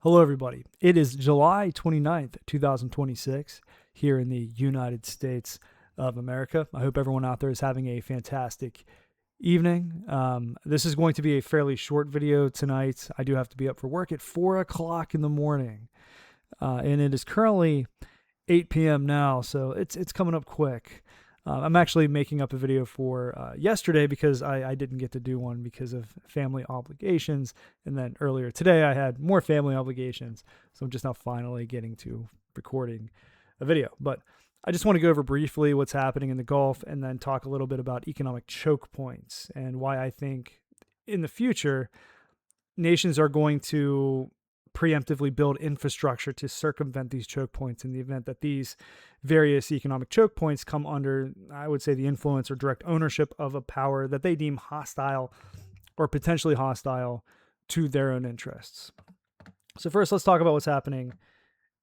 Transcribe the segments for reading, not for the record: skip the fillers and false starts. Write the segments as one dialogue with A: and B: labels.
A: Hello, everybody. It is July 29th, 2026, here in the United States of America. I hope everyone out there is having a fantastic evening. This is going to be a fairly short video tonight. I do have to be up for work at 4 o'clock in the morning, and it is currently 8 p.m. now, so it's coming up quick. I'm actually making up a video for yesterday because I didn't get to do one because of family obligations. And then earlier today, I had more family obligations. So I'm just now finally getting to recording a video. But I just want to go over briefly what's happening in the Gulf and then talk a little bit about economic choke points and why I think in the future, nations are going to preemptively build infrastructure to circumvent these choke points in the event that these various economic choke points come under, I would say, the influence or direct ownership of a power that they deem hostile or potentially hostile to their own interests. So first, let's talk about what's happening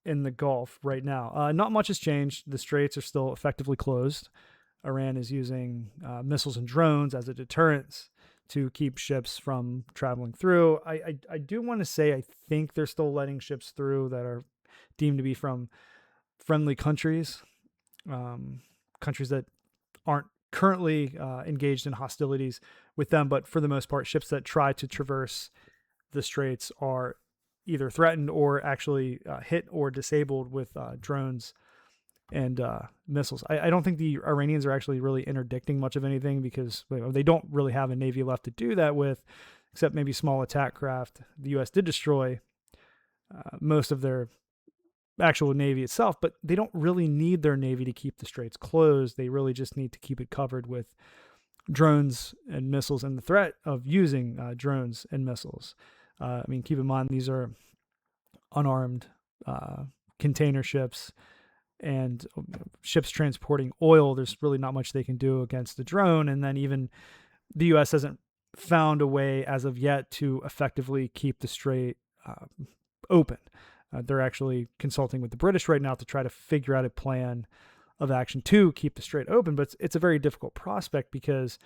A: in the Gulf right now. Not much has changed. The straits are still effectively closed. Iran is using missiles and drones as a deterrent to keep ships from traveling through. I do want to say I think they're still letting ships through that are deemed to be from friendly countries, countries that aren't currently engaged in hostilities with them. But for the most part, ships that try to traverse the straits are either threatened or actually hit or disabled with drones and missiles. I don't think the Iranians are actually really interdicting much of anything because they don't really have a navy left to do that with, except maybe small attack craft. The U.S. did destroy most of their actual navy itself, but they don't really need their navy to keep the straits closed. They really just need to keep it covered with drones and missiles and the threat of using drones and missiles. Keep in mind, these are unarmed container ships and ships transporting oil. There's really not much they can do against the drone. And then even the U.S. hasn't found a way as of yet to effectively keep the strait open. They're actually consulting with the British right now to try to figure out a plan of action to keep the strait open. But it's a very difficult prospect because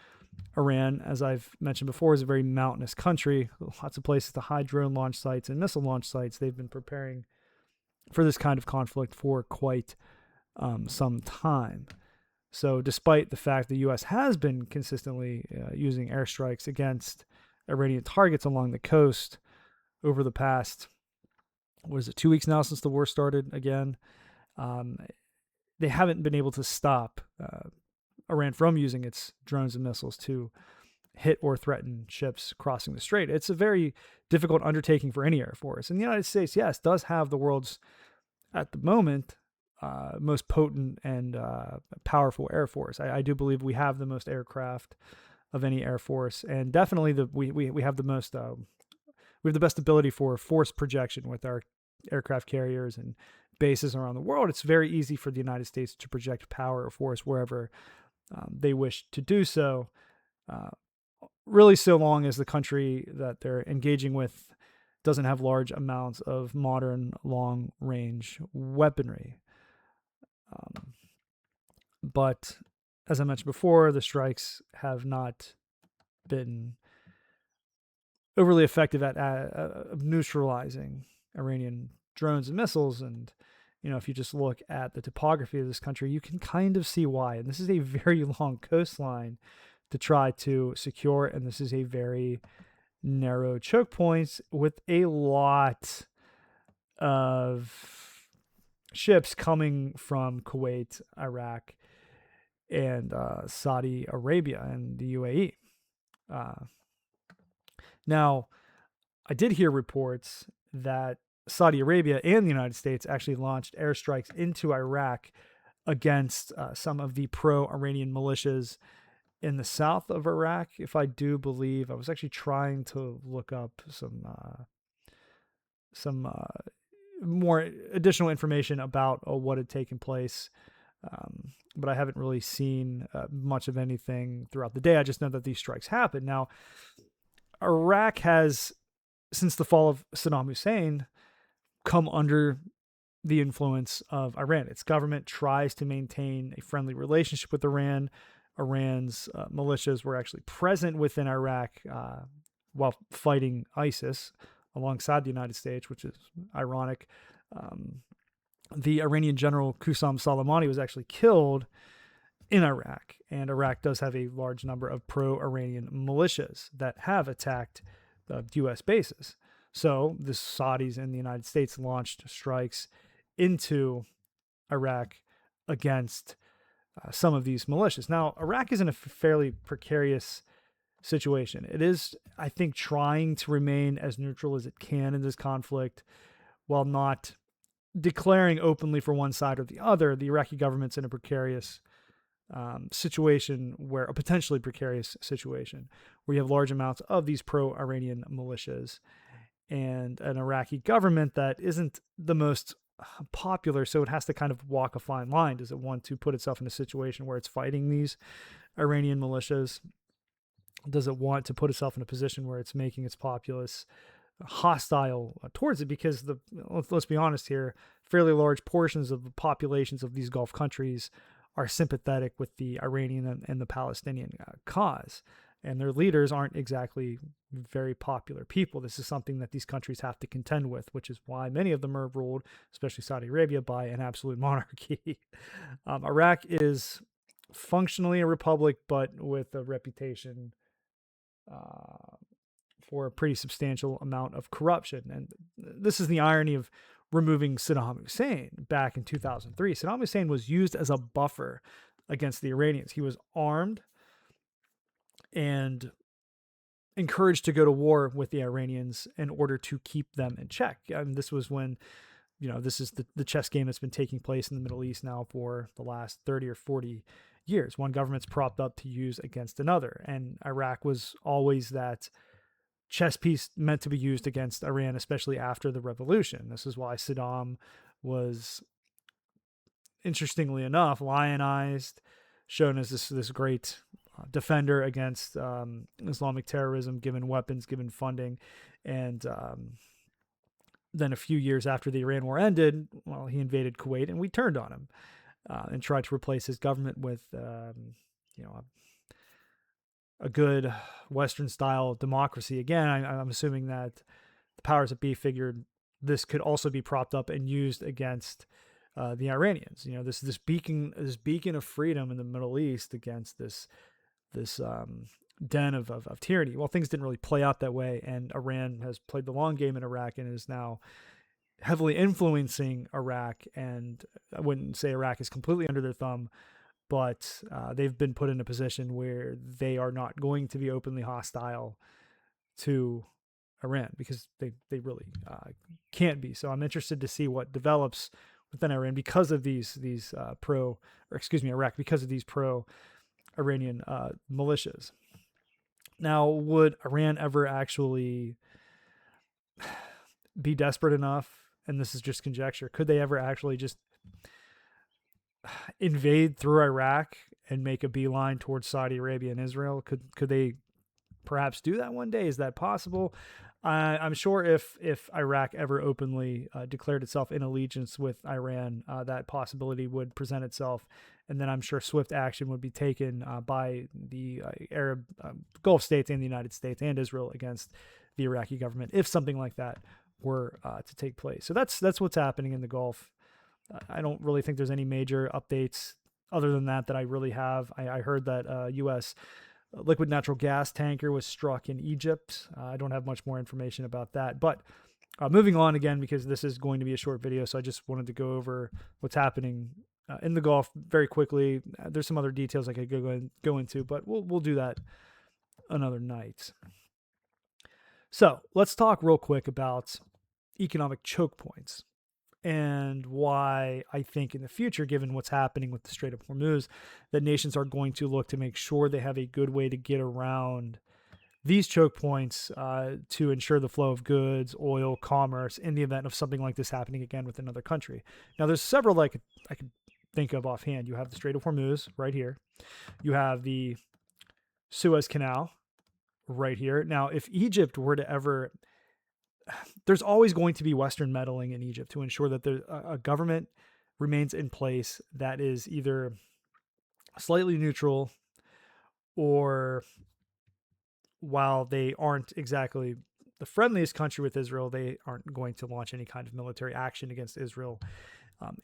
A: Iran, as I've mentioned before, is a very mountainous country. Lots of places to hide drone launch sites and missile launch sites. They've been preparing for this kind of conflict for quite some time. So despite the fact the U.S. has been consistently using airstrikes against Iranian targets along the coast over the past, 2 weeks now since the war started again, they haven't been able to stop Iran from using its drones and missiles to hit or threaten ships crossing the strait. It's a very difficult undertaking for any air force. And the United States, yes, does have the world's, at the moment, most potent and powerful air force. I do believe we have the most aircraft of any air force, and definitely we have the most we have the best ability for force projection with our aircraft carriers and bases around the world. It's very easy for the United States to project power or force wherever they wish to do so. Really, so long as the country that they're engaging with doesn't have large amounts of modern long-range weaponry. But as I mentioned before, the strikes have not been overly effective at neutralizing Iranian drones and missiles. And, if you just look at the topography of this country, you can kind of see why. And this is a very long coastline to try to secure, and this is a very narrow choke points with a lot of ships coming from Kuwait, Iraq, and Saudi Arabia and the UAE. Now, I did hear reports that Saudi Arabia and the United States actually launched airstrikes into Iraq against some of the pro-Iranian militias in the south of Iraq. If I do believe, I was actually trying to look up some more additional information about what had taken place, but I haven't really seen much of anything throughout the day. I just know that these strikes happened. Now, Iraq has, since the fall of Saddam Hussein, come under the influence of Iran. Its government tries to maintain a friendly relationship with Iran. Iran's militias were actually present within Iraq while fighting ISIS alongside the United States, which is ironic. The Iranian general Qusam Soleimani was actually killed in Iraq, and Iraq does have a large number of pro-Iranian militias that have attacked U.S. bases. So the Saudis and the United States launched strikes into Iraq against some of these militias. Now, Iraq is in a fairly precarious situation. It is, I think, trying to remain as neutral as it can in this conflict while not declaring openly for one side or the other. The Iraqi government's in a precarious situation, where a potentially precarious situation, where you have large amounts of these pro-Iranian militias and an Iraqi government that isn't the most popular, so it has to kind of walk a fine line. Does it want to put itself in a situation where it's fighting these Iranian militias? Does it want to put itself in a position where it's making its populace hostile towards it? Because let's be honest here, fairly large portions of the populations of these Gulf countries are sympathetic with the Iranian and the Palestinian cause, and their leaders aren't exactly very popular people. This is something that these countries have to contend with, which is why many of them are ruled, especially Saudi Arabia, by an absolute monarchy. Iraq is functionally a republic, but with a reputation for a pretty substantial amount of corruption. And this is the irony of removing Saddam Hussein back in 2003. Saddam Hussein was used as a buffer against the Iranians. He was armed and encouraged to go to war with the Iranians in order to keep them in check. And this was when, this is the chess game that's been taking place in the Middle East now for the last 30 or 40 years. One government's propped up to use against another. And Iraq was always that chess piece meant to be used against Iran, especially after the revolution. This is why Saddam was, interestingly enough, lionized, shown as this great defender against Islamic terrorism, given weapons, given funding. And then a few years after the Iran war ended, well, he invaded Kuwait, and we turned on him and tried to replace his government with a good Western-style democracy. Again, I'm assuming that the powers that be figured this could also be propped up and used against the Iranians. This beacon of freedom in the Middle East against this den of tyranny. Well, things didn't really play out that way, and Iran has played the long game in Iraq and is now heavily influencing Iraq. And I wouldn't say Iraq is completely under their thumb, but they've been put in a position where they are not going to be openly hostile to Iran, because they really can't be. So I'm interested to see what develops within Iran because of Iraq, because of these pro-Iranian militias. Now, would Iran ever actually be desperate enough, and this is just conjecture, could they ever actually just invade through Iraq and make a beeline towards Saudi Arabia and Israel? Could they perhaps do that one day? Is that possible? I'm sure if Iraq ever openly declared itself in allegiance with Iran, that possibility would present itself, and then I'm sure swift action would be taken by the Arab Gulf states and the United States and Israel against the Iraqi government if something like that were to take place. So that's what's happening in the Gulf. I don't really think there's any major updates other than that I really have. I heard that U.S. liquid natural gas tanker was struck in Egypt. I don't have much more information about that. But moving on again, because this is going to be a short video, so I just wanted to go over what's happening in the Gulf very quickly. There's some other details I could go into, but we'll do that another night. So let's talk real quick about economic choke points and why I think in the future, given what's happening with the Strait of Hormuz, that nations are going to look to make sure they have a good way to get around these choke points to ensure the flow of goods, oil, commerce in the event of something like this happening again with another country. Now, there's several I could think of offhand. You have the Strait of Hormuz right here. You have the Suez Canal right here. Now, if Egypt were to ever... There's always going to be Western meddling in Egypt to ensure that a government remains in place that is either slightly neutral, or while they aren't exactly the friendliest country with Israel, they aren't going to launch any kind of military action against Israel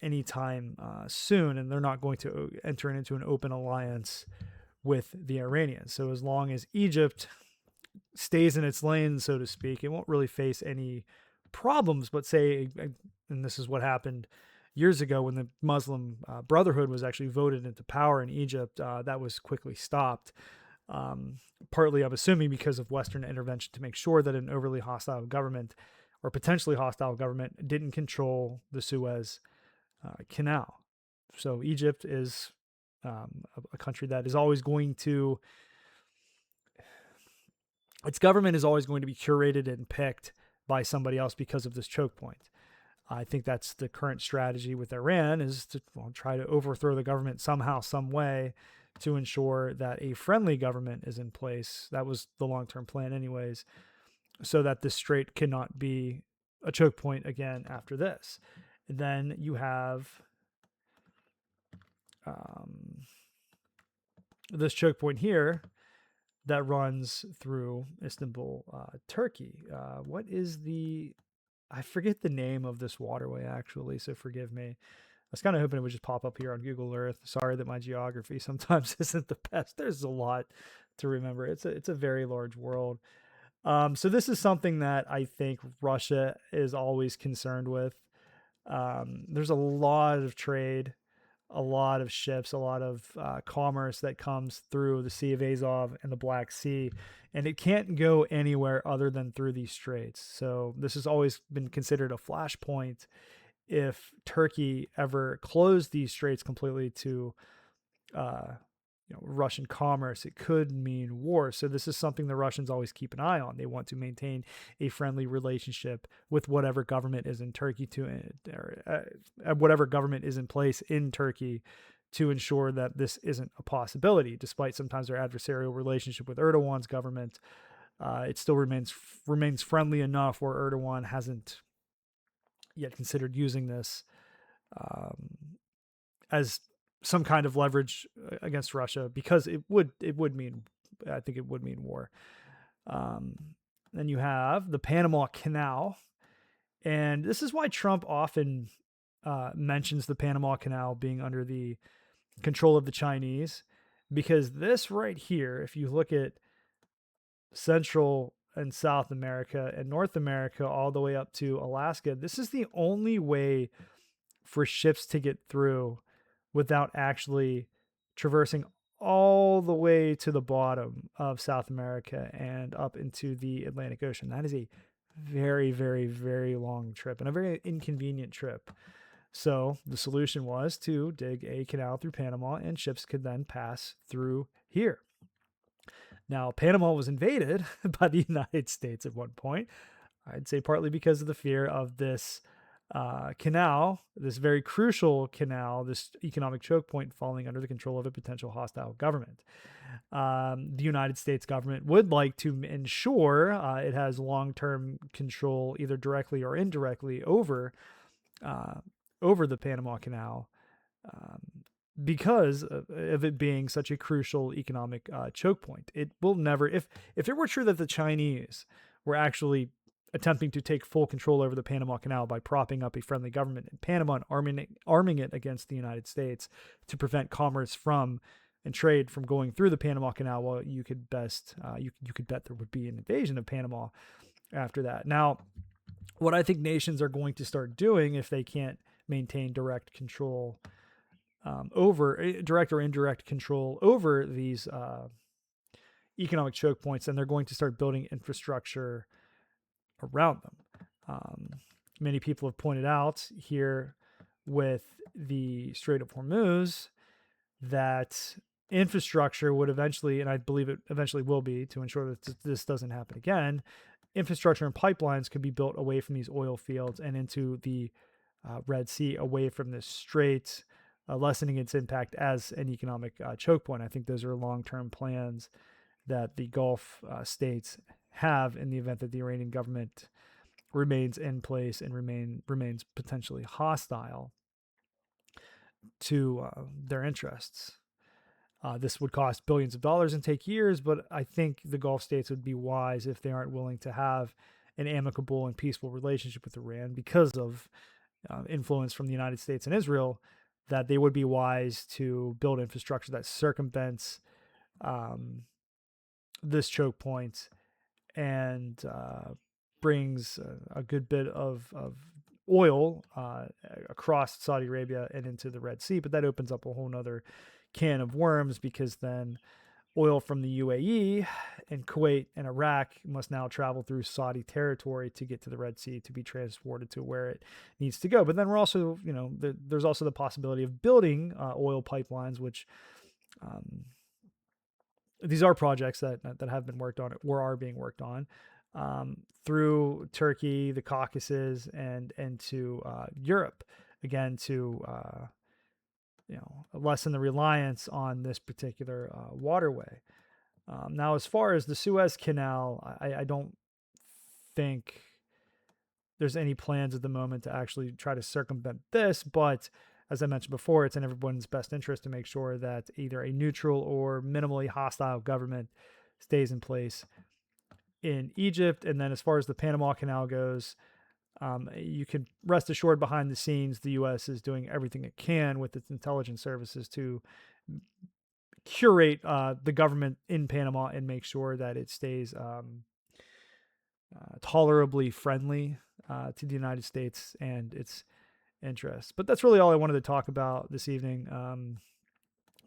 A: anytime soon, and they're not going to enter into an open alliance with the Iranians. So as long as Egypt stays in its lane, so to speak, it won't really face any problems. But say, and this is what happened years ago when the Muslim Brotherhood was actually voted into power in Egypt, that was quickly stopped. Partly, I'm assuming, because of Western intervention to make sure that an overly hostile government or potentially hostile government didn't control the Suez Canal. So Egypt is a country that is always going to, its government is always going to be curated and picked by somebody else because of this choke point. I think that's the current strategy with Iran, is to try to overthrow the government somehow, some way, to ensure that a friendly government is in place. That was the long-term plan anyways, so that the Strait cannot be a choke point again after this. And then you have this choke point here that runs through Istanbul, Turkey. What is I forget the name of this waterway, actually, so forgive me. I was kind of hoping it would just pop up here on Google Earth. Sorry that my geography sometimes isn't the best. There's a lot to remember. It's a very large world. So this is something that I think Russia is always concerned with. There's a lot of trade, a lot of ships, a lot of commerce that comes through the Sea of Azov and the Black Sea, and it can't go anywhere other than through these straits. So this has always been considered a flashpoint. If Turkey ever closed these straits completely to Russian commerce, it could mean war. So this is something the Russians always keep an eye on. They want to maintain a friendly relationship with whatever government is in Turkey whatever government is in place in Turkey, to ensure that this isn't a possibility. Despite sometimes their adversarial relationship with Erdogan's government, it still remains friendly enough where Erdogan hasn't yet considered using this as some kind of leverage against Russia, because it would mean, I think it would mean war. Then you have the Panama Canal, and this is why Trump often mentions the Panama Canal being under the control of the Chinese, because this right here, if you look at Central and South America and North America all the way up to Alaska, this is the only way for ships to get through without actually traversing all the way to the bottom of South America and up into the Atlantic Ocean. That is a very, very, very long trip and a very inconvenient trip. So the solution was to dig a canal through Panama, and ships could then pass through here. Now, Panama was invaded by the United States at one point. I'd say partly because of the fear of this canal, this very crucial canal, this economic choke point, falling under the control of a potential hostile government. The United States government would like to ensure it has long-term control, either directly or indirectly, over the Panama Canal, because of it being such a crucial economic choke point. It will never, if it were true that the Chinese were actually attempting to take full control over the Panama Canal by propping up a friendly government in Panama and arming it against the United States to prevent commerce from and trade from going through the Panama Canal, well, you could you could bet there would be an invasion of Panama after that. Now, what I think nations are going to start doing, if they can't maintain direct control direct or indirect control over these economic choke points, and they're going to start building infrastructure around them. Many people have pointed out here with the Strait of Hormuz that infrastructure would eventually, and I believe it eventually will be, to ensure that this doesn't happen again, infrastructure and pipelines could be built away from these oil fields and into the Red Sea, away from this strait, lessening its impact as an economic choke point. I think those are long-term plans that the Gulf states have in the event that the Iranian government remains in place and remains potentially hostile to their interests. This would cost billions of dollars and take years, but I think the Gulf states would be wise if they aren't willing to have an amicable and peaceful relationship with Iran because of influence from the United States and Israel, that they would be wise to build infrastructure that circumvents this choke point and brings a good bit of oil across Saudi Arabia and into the Red Sea. But that opens up a whole nother can of worms, because then oil from the UAE and Kuwait and Iraq must now travel through Saudi territory to get to the Red Sea to be transported to where it needs to go. But then we're also, there's also the possibility of building oil pipelines, which these are projects that have been worked on or are being worked on through Turkey, the Caucasus, and to Europe, again, to lessen the reliance on this particular waterway. Now, as far as the Suez Canal, I don't think there's any plans at the moment to actually try to circumvent this, but as I mentioned before, it's in everyone's best interest to make sure that either a neutral or minimally hostile government stays in place in Egypt. And then as far as the Panama Canal goes, you can rest assured behind the scenes, the U.S. is doing everything it can with its intelligence services to curate the government in Panama and make sure that it stays tolerably friendly to the United States and its interests. But that's really all I wanted to talk about this evening.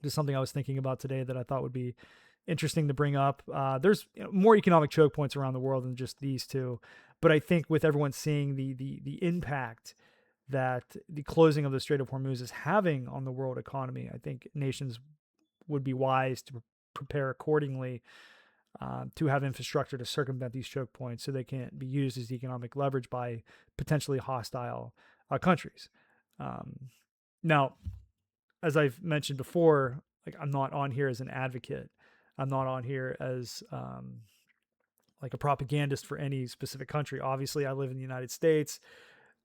A: Just something I was thinking about today that I thought would be interesting to bring up. There's more economic choke points around the world than just these two, but I think with everyone seeing the impact that the closing of the Strait of Hormuz is having on the world economy, I think nations would be wise to prepare accordingly to have infrastructure to circumvent these choke points so they can't be used as economic leverage by potentially hostile countries. Now, as I've mentioned before, like, I'm not on here as an advocate. I'm not on here as like a propagandist for any specific country. Obviously, I live in the United States.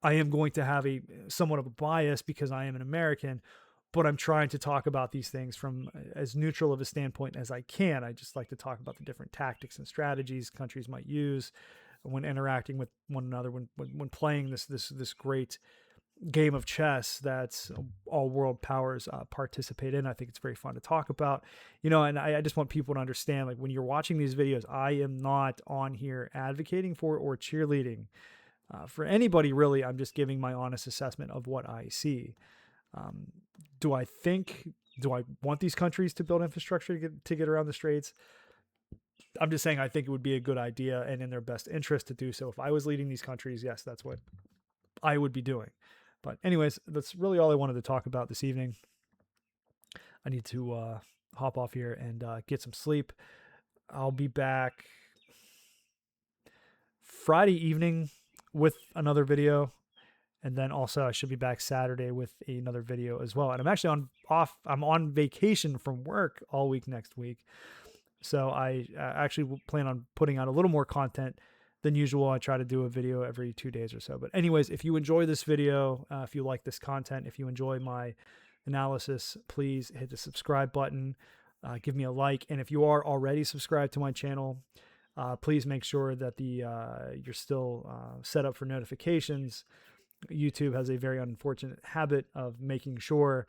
A: I am going to have a somewhat of a bias because I am an American, but I'm trying to talk about these things from as neutral of a standpoint as I can. I just like to talk about the different tactics and strategies countries might use when interacting with one another, when playing this great game of chess that all world powers participate in. I think it's very fun to talk about, and I just want people to understand, like, when you're watching these videos, I am not on here advocating for or cheerleading for anybody, really. I'm just giving my honest assessment of what I see. Do I want these countries to build infrastructure to get around the straits? I'm just saying I think it would be a good idea and in their best interest to do so. If I was leading these countries, yes, that's what I would be doing. But anyways, that's really all I wanted to talk about this evening. I need to hop off here and get some sleep. I'll be back Friday evening with another video. And then also I should be back Saturday with another video as well. And I'm actually I'm on vacation from work all week next week. So I actually plan on putting out a little more content than usual. I try to do a video every 2 days or so. But anyways, if you enjoy this video, if you like this content, if you enjoy my analysis, please hit the subscribe button, give me a like. And if you are already subscribed to my channel, please make sure that you're still set up for notifications. YouTube has a very unfortunate habit of making sure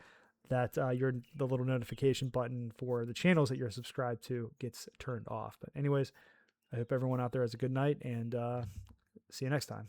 A: that the little notification button for the channels that you're subscribed to gets turned off. But anyways, I hope everyone out there has a good night, and see you next time.